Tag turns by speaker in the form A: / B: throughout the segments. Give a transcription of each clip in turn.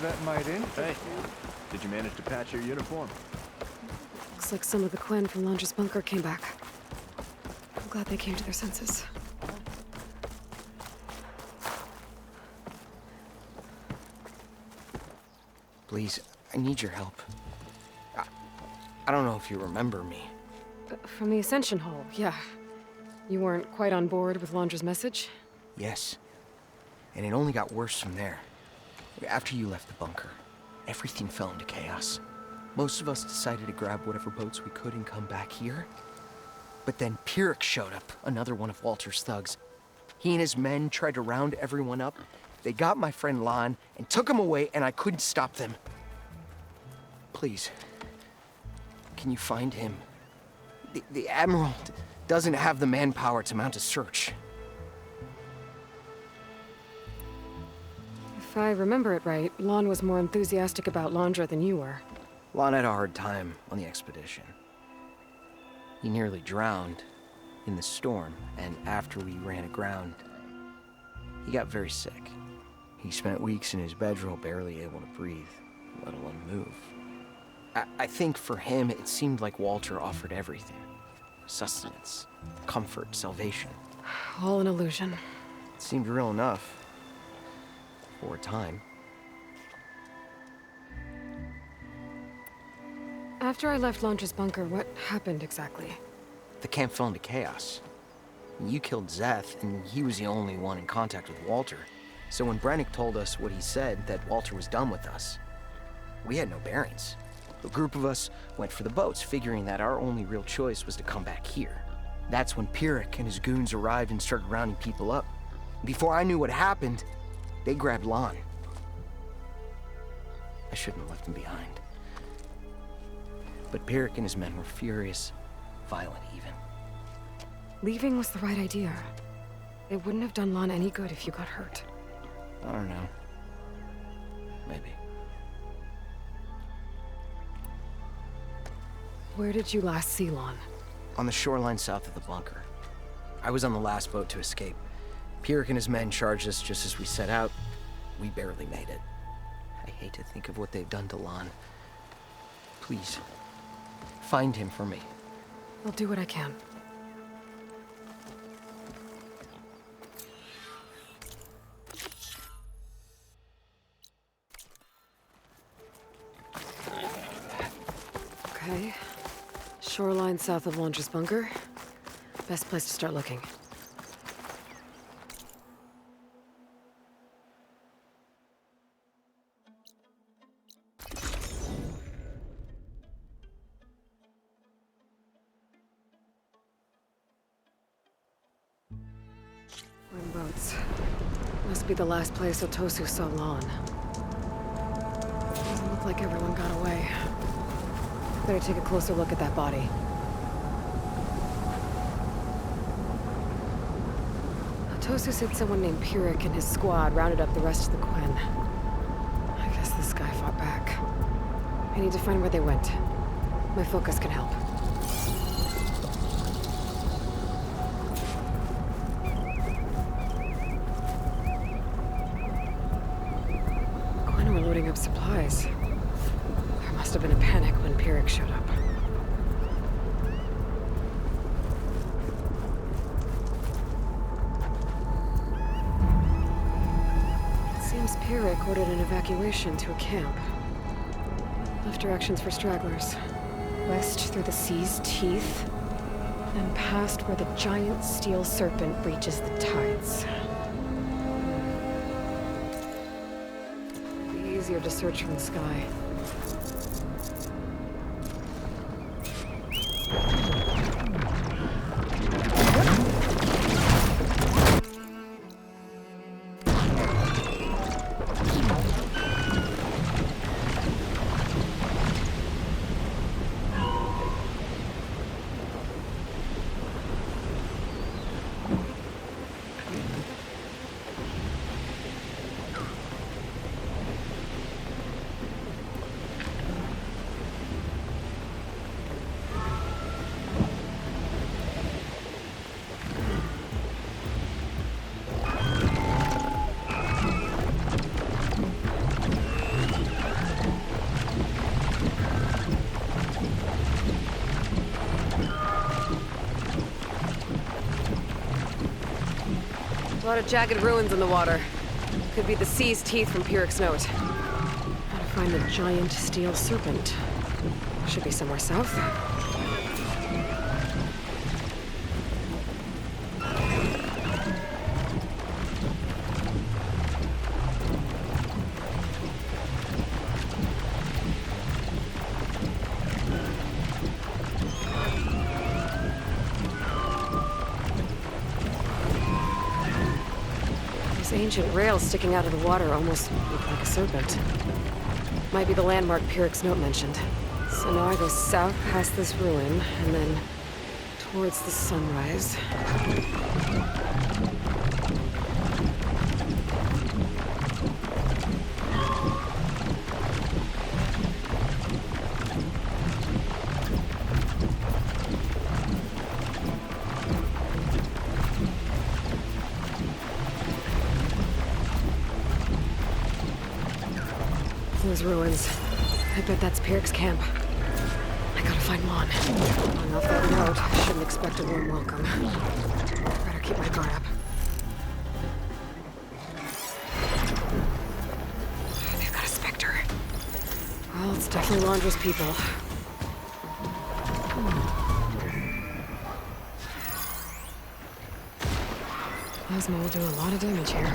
A: that might interest
B: Hey,
A: you.
B: did you manage to patch your uniform?
C: Looks like some of the Quen from Londra's bunker came back. I'm glad they came to their senses.
D: Please, I need your help. I don't know if you remember me.
C: From the Ascension Hall, yeah. You weren't quite on board with Londra's message?
D: Yes. And it only got worse from there. After you left the bunker, everything fell into chaos. Most of us decided to grab whatever boats we could and come back here. But then Pyrrhic showed up, another one of Walter's thugs. He and his men tried to round everyone up. They got my friend Lon and took him away, and I couldn't stop them. Please, can you find him? The Admiral doesn't have the manpower to mount a search.
C: If I remember it right, Lon was more enthusiastic about Londra than you were.
D: Lon had a hard time on the expedition. He nearly drowned in the storm, and after we ran aground, he got very sick. He spent weeks in his bedroll, barely able to breathe, let alone move. I think for him, it seemed like Walter offered everything. Sustenance, comfort, salvation.
C: All an illusion.
D: It seemed real enough. For a time.
C: After I left Londra's bunker, what happened exactly?
D: The camp fell into chaos. You killed Szeth, and he was the only one in contact with Walter. So when Brennick told us what he said, that Walter was done with us, we had no bearings. A group of us went for the boats, figuring that our only real choice was to come back here. That's when Pyrrhic and his goons arrived and started rounding people up. Before I knew what happened, they grabbed Lon. I shouldn't have left him behind. But Pyrrhic and his men were furious, violent even.
C: Leaving was the right idea. It wouldn't have done Lon any good if you got hurt.
D: I don't know. Maybe.
C: Where did you last see Lon?
D: On the shoreline south of the bunker. I was on the last boat to escape. Pyrrhic and his men charged us just as we set out. We barely made it. I hate to think of what they've done to Lon. Please, find him for me.
C: I'll do what I can. Okay. Shoreline south of Londra's bunker. Best place to start looking. We're in boats. Must be the last place Otosu saw Lon. Doesn't look like everyone got away. Better take a closer look at that body. Otosu said someone named Pyrrhic and his squad rounded up the rest of the Quen. I guess this guy fought back. I need to find where they went. My focus can help. Quen were loading up supplies. There must have been a panic when Pyrrhic showed up. It seems Pyrrhic ordered an evacuation to a camp. Left directions for stragglers. West through the sea's teeth, and past where the giant steel serpent reaches the tides. It'd be easier to search from the sky. A lot of jagged ruins in the water. Could be the sea's teeth from Pyrrhic's note. Gotta find the giant steel serpent. Should be somewhere south. Those ancient rails sticking out of the water almost look like a serpent. Might be the landmark Pyrrhic's note mentioned. So now I go south past this ruin, and then towards the sunrise. Those ruins. I bet that's Pyrrhic's camp. I gotta find Mon. Going off that note, I shouldn't expect a warm welcome. Better keep my guard up. They've got a Spectre. Well, it's definitely Londra's people. Plasma will do a lot of damage here.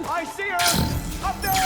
B: I see her! Up there!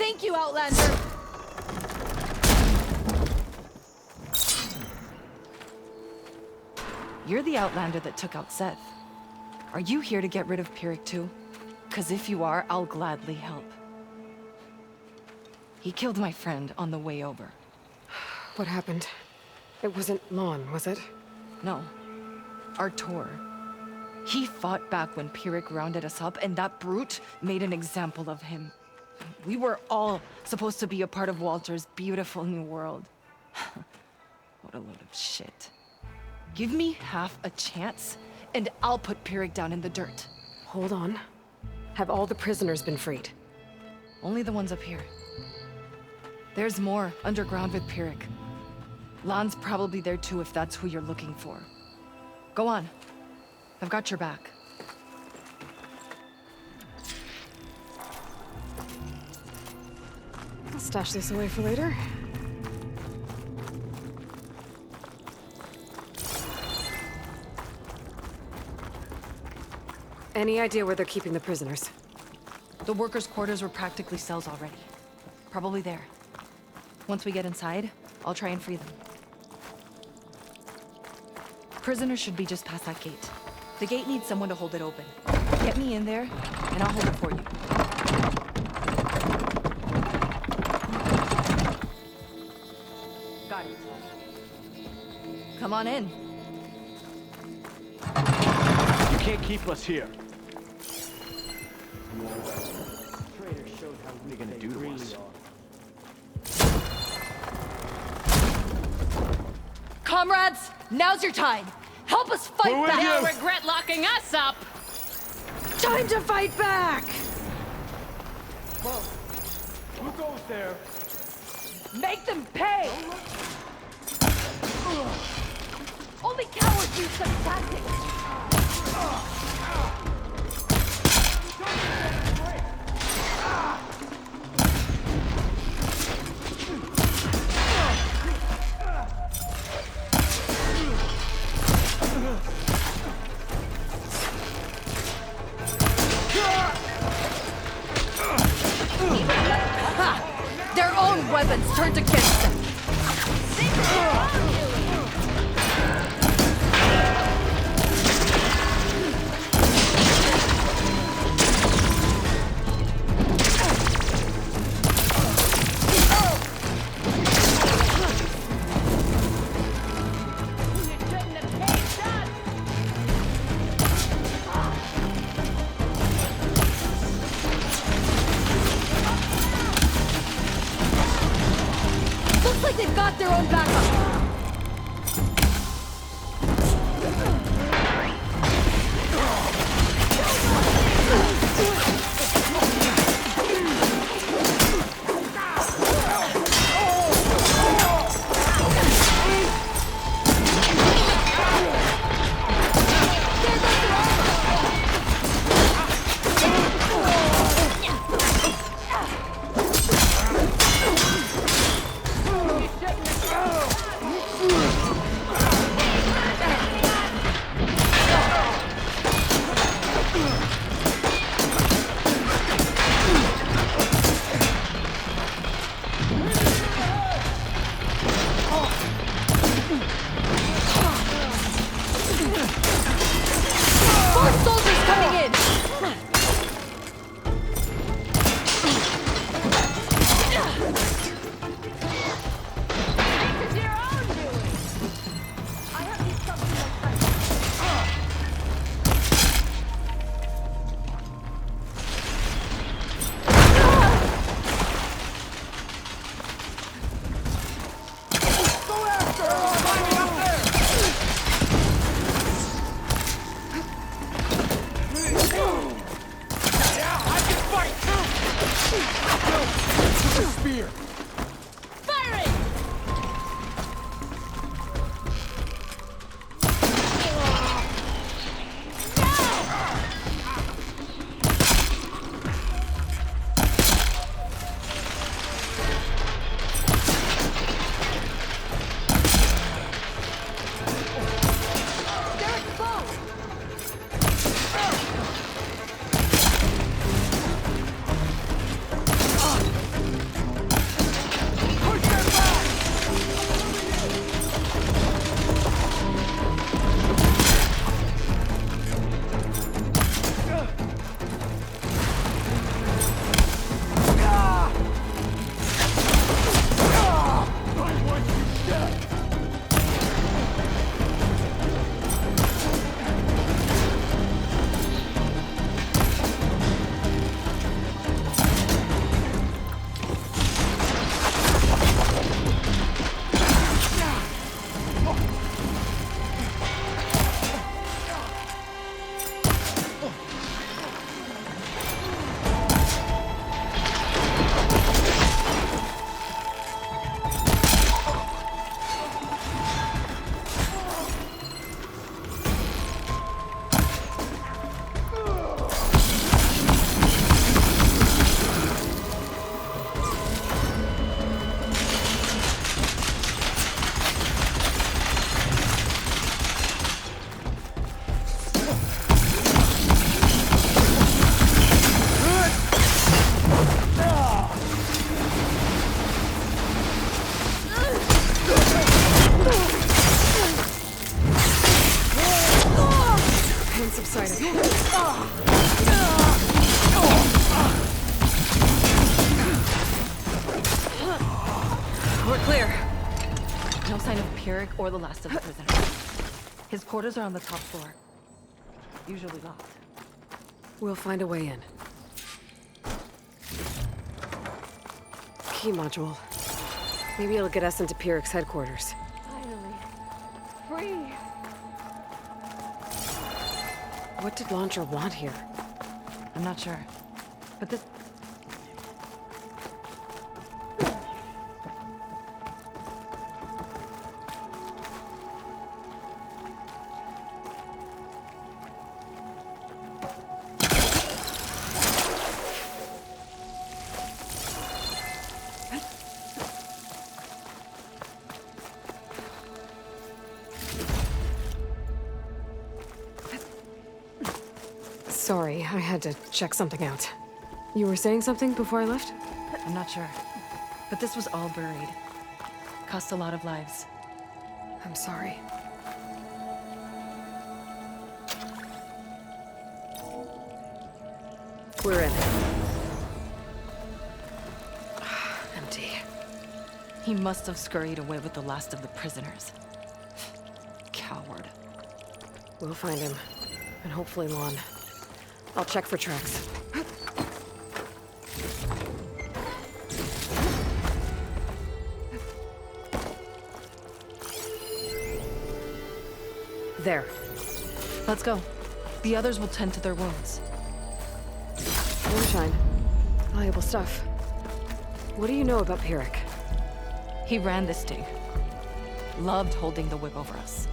A: Thank you, Outlander! You're the Outlander that took out Seth. Are you here to get rid of Pyrrhic too? 'Cause if you are, I'll gladly help. He killed my friend on the way over.
C: What happened? It wasn't Lon, was it?
A: No. Artur. He fought back when Pyrrhic rounded us up, and that brute made an example of him. We were all supposed to be a part of Walter's beautiful new world. What a load of shit. Give me half a chance, and I'll put Pyrrhic down in the dirt.
C: Hold on. Have all the prisoners been freed?
A: Only the ones up here. There's more underground with Pyrrhic. Lon's probably there too if that's who you're looking for. Go on. I've got your back.
C: I'll stash this away for later. Any idea where they're keeping the prisoners?
A: The workers' quarters were practically cells already. Probably there. Once we get inside, I'll try and free them. Prisoners should be just past that gate. The gate needs someone to hold it open. Get me in there, and I'll hold it for you. Got it. Come on in.
B: You can't keep us here. Traitor showed how weak
D: gonna
B: they
D: do to
B: really
D: us?
B: are.
A: Comrades, now's your time. Help us fight
B: We're with
A: back.
B: you.
A: They'll regret locking us up.
C: Time to fight back!
B: Whoa. Who goes there?
A: Make them pay. Only cowards use such tactics. Ha! Their own weapons turned against them. Looks like they've got their own backup. More soldiers coming in! This is your own doing! I have these
B: Go after her! Find me up there! Yeah, I can fight too! No, spear!
A: firing! They're exposed! Pierrick or the last of the prisoners. His quarters are on the top floor. Usually locked.
C: We'll find a way in. Key module. Maybe it'll get us into Pierrick's headquarters.
E: Finally. Free.
C: What did Launcher want here?
A: I'm not sure. But this...
C: Sorry, I had to check something out. You were saying something before I left?
A: I'm not sure. But this was all buried. Cost a lot of lives.
C: I'm sorry. We're in. Empty.
A: He must have scurried away with the last of the prisoners. Coward.
C: We'll find him. And hopefully Lon. I'll check for tracks. There.
A: Let's go. The others will tend to their wounds.
C: Moonshine. Valuable stuff. What do you know about Pierrick?
A: He ran this dig. Loved holding the whip over us.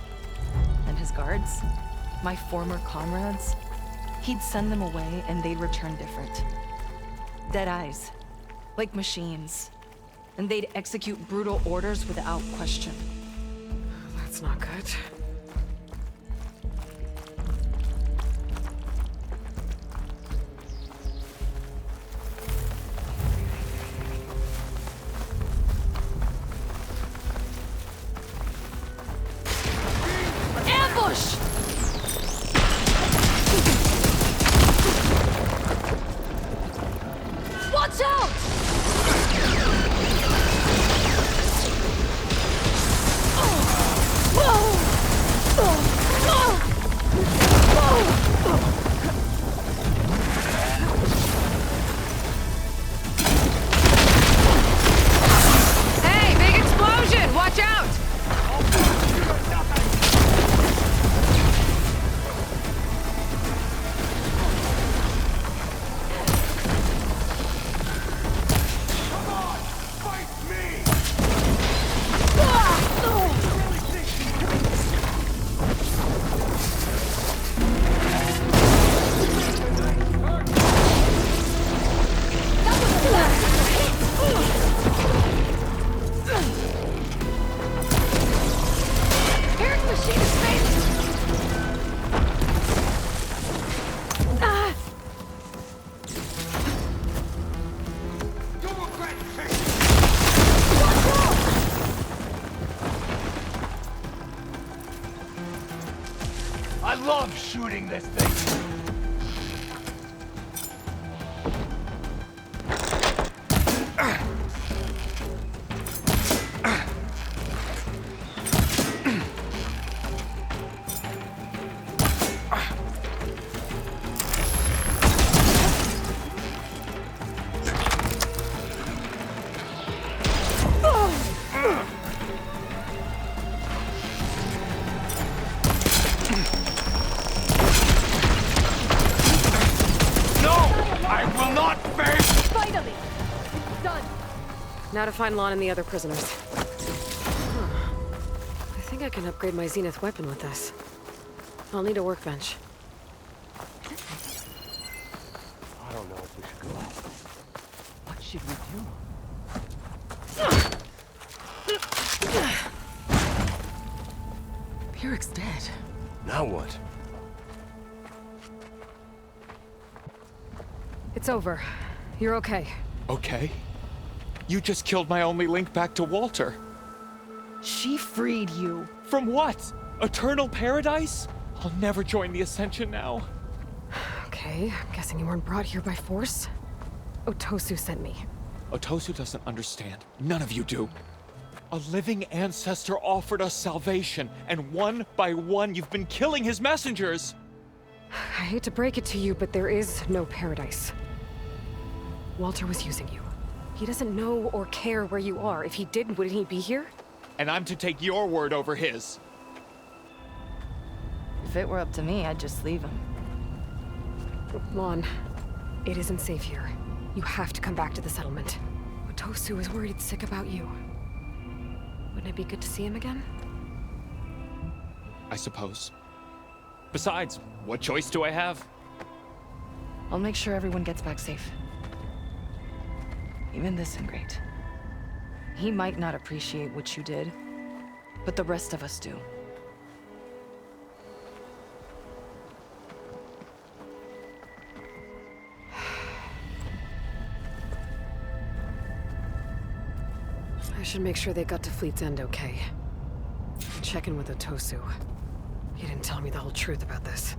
A: And his guards, my former comrades, he'd send them away and they'd return different. Dead eyes, like machines. And they'd execute brutal orders without question.
C: That's not good.
A: Ambush! Watch out!
C: Hey, big explosion! Watch out!
B: Come on! Fight me!
A: Eric machine is fake!
B: You will regret it! I love shooting this thing! I will not face!
E: Finally! It's done.
C: Now to find Lon and the other prisoners. Huh. I think I can upgrade my Zenith weapon with this. I'll need a workbench.
B: I don't know if we should go out.
A: What should we do? Pierrick's dead.
B: Now what?
C: It's over. You're okay.
F: Okay. You just killed my only link back to Walter.
A: She freed you.
F: From what? Eternal paradise? I'll never join the Ascension now.
C: Okay, I'm guessing you weren't brought here by force? Otosu sent me.
F: Otosu doesn't understand. None of you do. A living ancestor offered us salvation, and one by one you've been killing his messengers!
C: I hate to break it to you, but there is no paradise. Walter was using you. He doesn't know or care where you are. If he did, wouldn't he be here?
F: And I'm to take your word over his.
A: If it were up to me, I'd just leave him.
C: Lon, it isn't safe here. You have to come back to the settlement. Otosu is worried sick about you. Wouldn't it be good to see him again?
F: I suppose. Besides, what choice do I have?
A: I'll make sure everyone gets back safe. Even this ingrate. He might not appreciate what you did, but the rest of us do.
C: I should make sure they got to Fleet's End okay. Check in with Otosu. He didn't tell me the whole truth about this.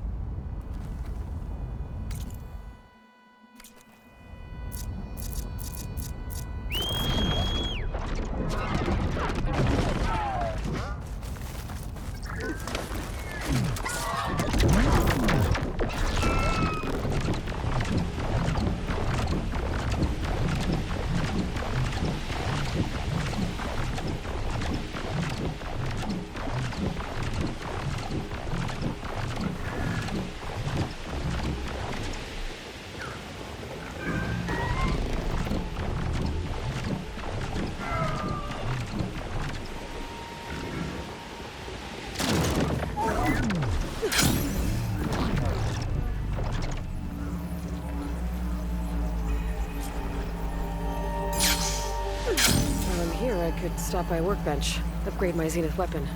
C: While I'm here, I could stop by a workbench, upgrade my Zenith weapon.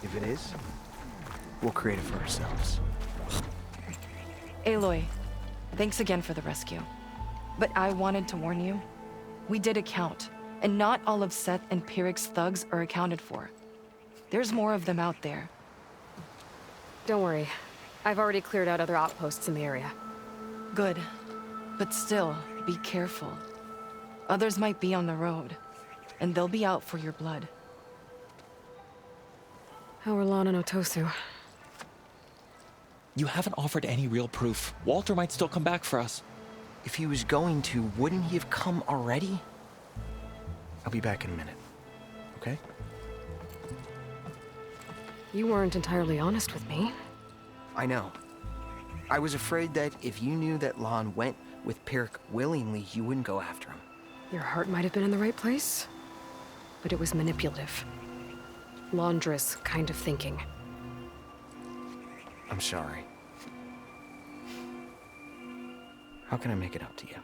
D: If it is, we'll create it for ourselves.
A: Aloy, thanks again for the rescue. But I wanted to warn you. We did a count, and not all of Seth and Pyrrhic's thugs are accounted for. There's more of them out there.
C: Don't worry. I've already cleared out other outposts in the area.
A: Good. But still, be careful. Others might be on the road, and they'll be out for your blood.
C: How are Lon and Otosu?
F: You haven't offered any real proof. Walter might still come back for us.
D: If he was going to, wouldn't he have come already? I'll be back in a minute, okay?
C: You weren't entirely honest with me.
D: I know. I was afraid that if you knew that Lon went with Pyrrhic willingly, you wouldn't go after him.
C: Your heart might have been in the right place, but it was manipulative. Laundress kind of thinking.
D: I'm sorry. How can I make it up to you?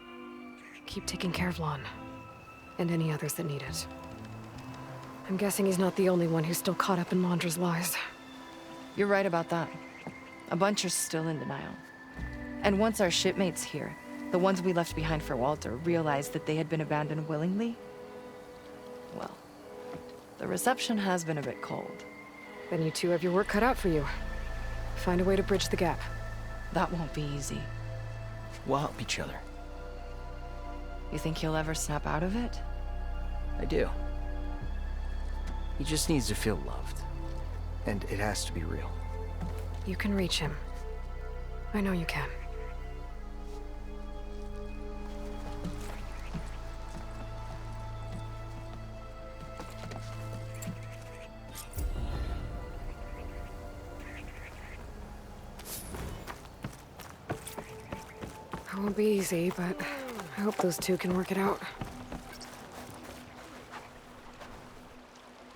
C: Keep taking care of Lon, and any others that need it. I'm guessing he's not the only one who's still caught up in Laundra's lies.
A: You're right about that. A bunch are still in denial. And once our shipmates here, the ones we left behind for Walter, realized that they had been abandoned willingly, well, the reception has been a bit cold.
C: Then you two have your work cut out for you. Find a way to bridge the gap.
A: That won't be easy.
D: We'll help each other.
A: You think he'll ever snap out of it?
D: I do. He just needs to feel loved. And it has to be real.
C: You can reach him. I know you can. It won't be easy, but I hope those two can work it out.